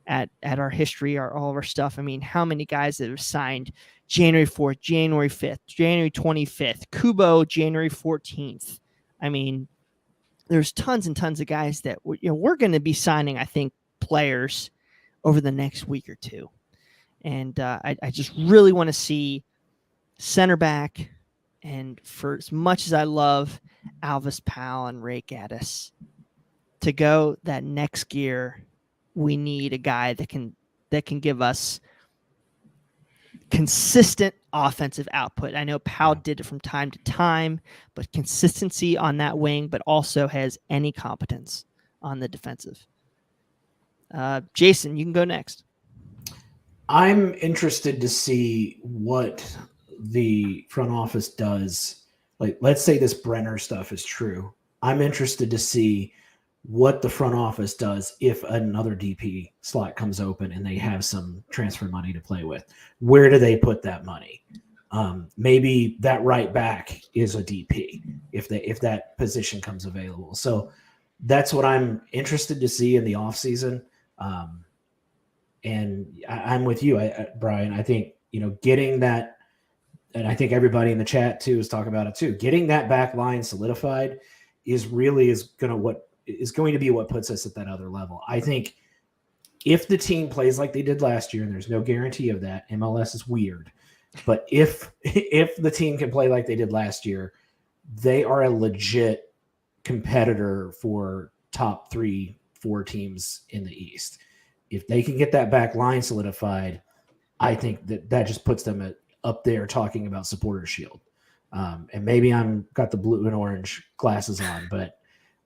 [SPEAKER 1] at our history, all of our stuff, I mean, how many guys that have signed January 4th, January 5th, January 25th, Kubo, January 14th. I mean, there's tons and tons of guys that we're going to be signing, I think, players over the next week or two. And I just really want to see center back. And for as much as I love Alvis Powell and Ray Gaddis, to go that next gear, we need a guy that can give us consistent offensive output. I know Powell did it from time to time, but consistency on that wing, but also has any competence on the defensive. Jason, you can go next.
[SPEAKER 2] I'm interested to see what the front office does. Like, let's say this Brenner stuff is true. I'm interested to see what the front office does if another DP slot comes open and they have some transfer money to play with. Where do they put that money? Maybe that right back is a DP if that position comes available. So that's what I'm interested to see in the offseason. And I'm with you, Brian. I think, getting that, and I think everybody in the chat too is talking about it too. Getting that back line solidified is going to be what puts us at that other level. I think if the team plays like they did last year, and there's no guarantee of that, MLS is weird, but if the team can play like they did last year, they are a legit competitor for top 3-4 teams in the East. If they can get that back line solidified, I think that just puts them up there talking about Supporters Shield. And maybe I'm got the blue and orange glasses on, but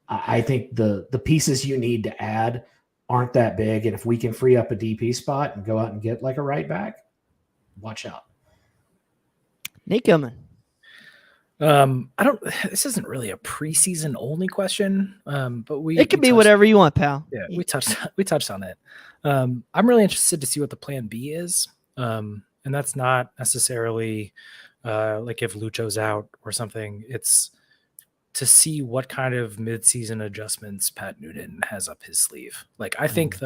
[SPEAKER 2] I think the pieces you need to add aren't that big. And if we can free up a DP spot and go out and get like a right back, watch out.
[SPEAKER 1] Nate Gilman.
[SPEAKER 3] This isn't really a preseason only question, but
[SPEAKER 1] it could be whatever you want, pal.
[SPEAKER 3] Yeah, we touched on it. I'm really interested to see what the plan B is. And that's not necessarily like if Lucho's out or something. It's to see what kind of mid-season adjustments Pat Noonan has up his sleeve. Like, I think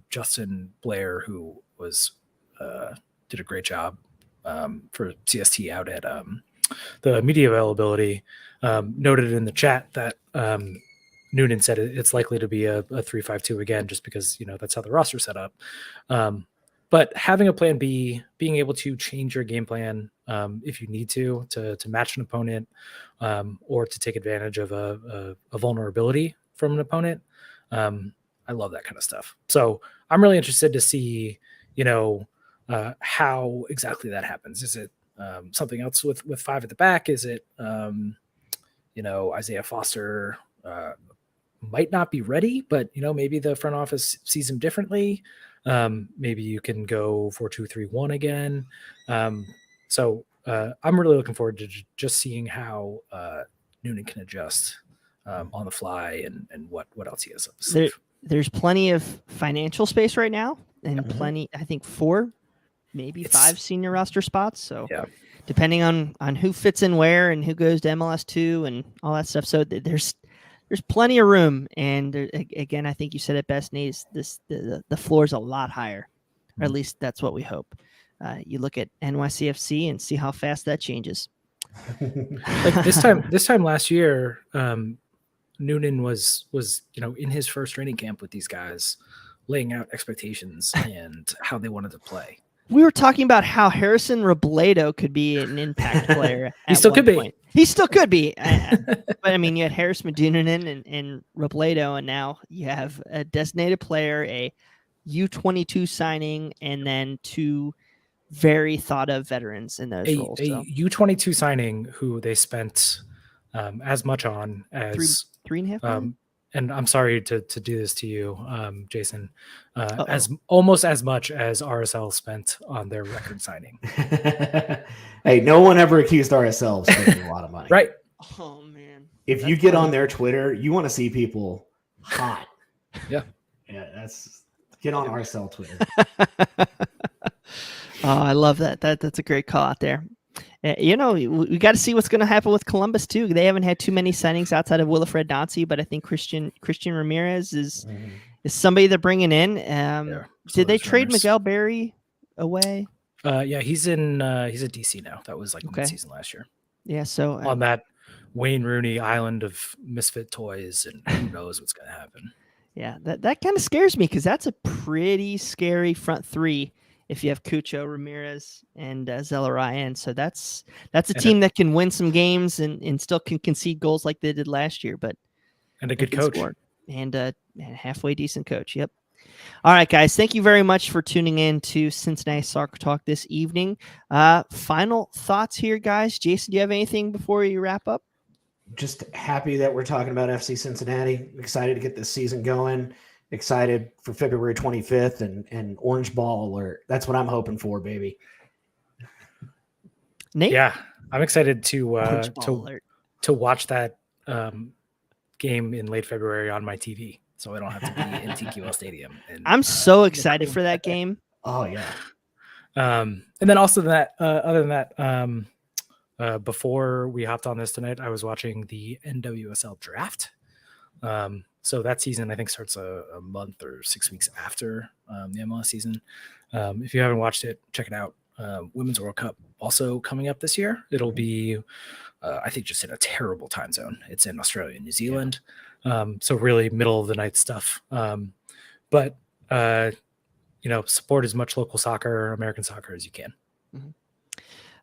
[SPEAKER 3] Justin Blair, who was did a great job for CST out at the media availability, noted in the chat that Noonan said it's likely to be a 3-5-2 again, just because that's how the roster's set up. But having a plan B, being able to change your game plan if you need to match an opponent or to take advantage of a vulnerability from an opponent. I love that kind of stuff. So I'm really interested to see, how exactly that happens. Is it something else with 5 at the back? Is it, Isaiah Foster might not be ready, but, maybe the front office sees him differently. Maybe you can go 4-2-3-1 again. So I'm really looking forward to just seeing how Noonan can adjust on the fly and what else he has up his sleeve.
[SPEAKER 1] There's plenty of financial space right now, and plenty, I think 4, maybe 5 senior roster spots. So depending on who fits in where and who goes to MLS2 and all that stuff. So there's plenty of room. And again, I think you said it best, Nate, the floor is a lot higher, or at least that's what we hope. You look at NYCFC and see how fast that changes.
[SPEAKER 3] Like this time last year, Noonan was in his first training camp with these guys, laying out expectations and how they wanted to play.
[SPEAKER 1] We were talking about how Harrison Robledo could be an impact player.
[SPEAKER 3] He still could be.
[SPEAKER 1] He still could be. But I mean, you had Harris Madunanan and Robledo, and now you have a designated player, a U22 signing, and then 2 very thought of veterans in those roles.
[SPEAKER 3] A U22 signing who they spent as much on as
[SPEAKER 1] 3.5 million?
[SPEAKER 3] And I'm sorry to do this to you, Jason, as almost as much as RSL spent on their record signing.
[SPEAKER 2] Hey, no one ever accused RSL of spending a lot of money.
[SPEAKER 3] Right.
[SPEAKER 1] Oh, man.
[SPEAKER 2] If you get on their Twitter, you want to see people hot.
[SPEAKER 3] Yeah.
[SPEAKER 2] Yeah, get on RSL Twitter.
[SPEAKER 1] I love that. That's a great call out there. We got to see what's going to happen with Columbus too. They haven't had too many signings outside of Wilfred Nancy, but I think Christian Ramirez is somebody they're bringing in. Did they trade Miguel Berry away?
[SPEAKER 3] Yeah, he's a DC now. That was like mid-season last year.
[SPEAKER 1] Yeah, so
[SPEAKER 3] on that Wayne Rooney island of misfit toys, and who knows what's going to happen.
[SPEAKER 1] Yeah, that kind of scares me because that's a pretty scary front 3. If you have Cucho, Ramirez, and Zelarayan. So that's a team that can win some games and still can concede goals like they did last year. But
[SPEAKER 3] and a good coach.
[SPEAKER 1] And a halfway decent coach. Yep. All right, guys. Thank you very much for tuning in to Cincinnati Soccer Talk this evening. Final thoughts here, guys. Jason, do you have anything before you wrap up?
[SPEAKER 2] Just happy that we're talking about FC Cincinnati. Excited to get this season going. Excited for February 25th and Orange Ball alert. That's what I'm hoping for, baby.
[SPEAKER 1] Nate?
[SPEAKER 3] Yeah, I'm excited
[SPEAKER 1] Orange Ball
[SPEAKER 3] to
[SPEAKER 1] alert.
[SPEAKER 3] watch that game in late February on my TV, so I don't have to be in TQL Stadium.
[SPEAKER 1] I'm so excited for that game.
[SPEAKER 2] Oh yeah.
[SPEAKER 3] And then also that other than that, before we hopped on this tonight, I was watching the NWSL draft. So that season I think starts a month or 6 weeks after the MLS season. If you haven't watched it, check it out. Women's World Cup also coming up this year. It'll be I think just in a terrible time zone. It's in Australia and New Zealand. So really middle of the night stuff. But support as much local soccer, American soccer as you can.
[SPEAKER 1] Mm-hmm.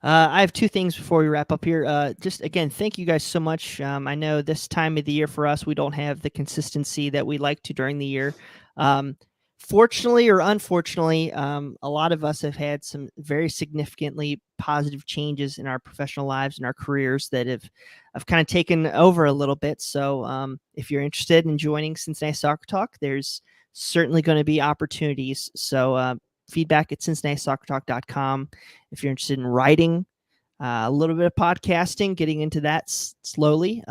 [SPEAKER 1] I have two things before we wrap up here. Just again, thank you guys so much. I know this time of the year for us, we don't have the consistency that we like to during the year. Fortunately or unfortunately, a lot of us have had some very significantly positive changes in our professional lives and our careers that have kind of taken over a little bit. So if you're interested in joining Cincinnati Soccer Talk, there's certainly going to be opportunities. So feedback at cincinnati-soccertalk.com. If you're interested in writing, a little bit of podcasting, getting into that slowly,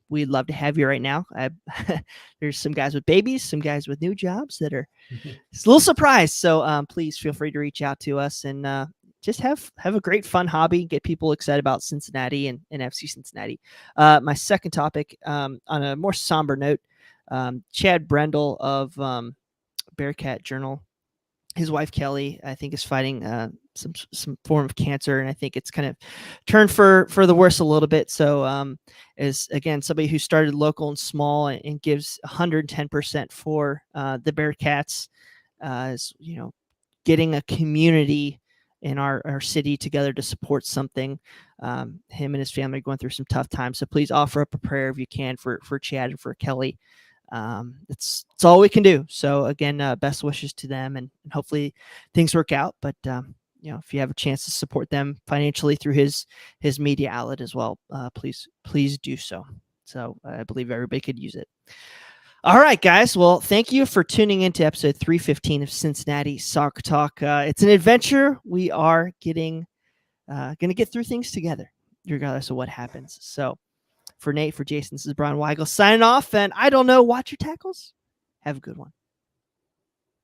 [SPEAKER 1] we'd love to have you right now. There's some guys with babies, some guys with new jobs that are just a little surprised. So please feel free to reach out to us and just have a great fun hobby, get people excited about Cincinnati and FC Cincinnati. My second topic, on a more somber note, Chad Brendel of Bearcat Journal, his wife Kelly, I think, is fighting some form of cancer, and I think it's kind of turned for the worse a little bit. So is again somebody who started local and small and gives 110% for the Bearcats, is getting a community in our city together to support something. Him and his family are going through some tough times, so please offer up a prayer if you can for Chad and for Kelly. It's all we can do. So again, best wishes to them, and hopefully things work out. But if you have a chance to support them financially through his media outlet as well, please do so. So I believe everybody could use it. All right, guys. Well, thank you for tuning into episode 315 of Cincinnati Soccer Talk. It's an adventure. We are going to get through things together, regardless of what happens. So for Nate, for Jason, this is Brian Weigel signing off. And I don't know, watch your tackles. Have a good one.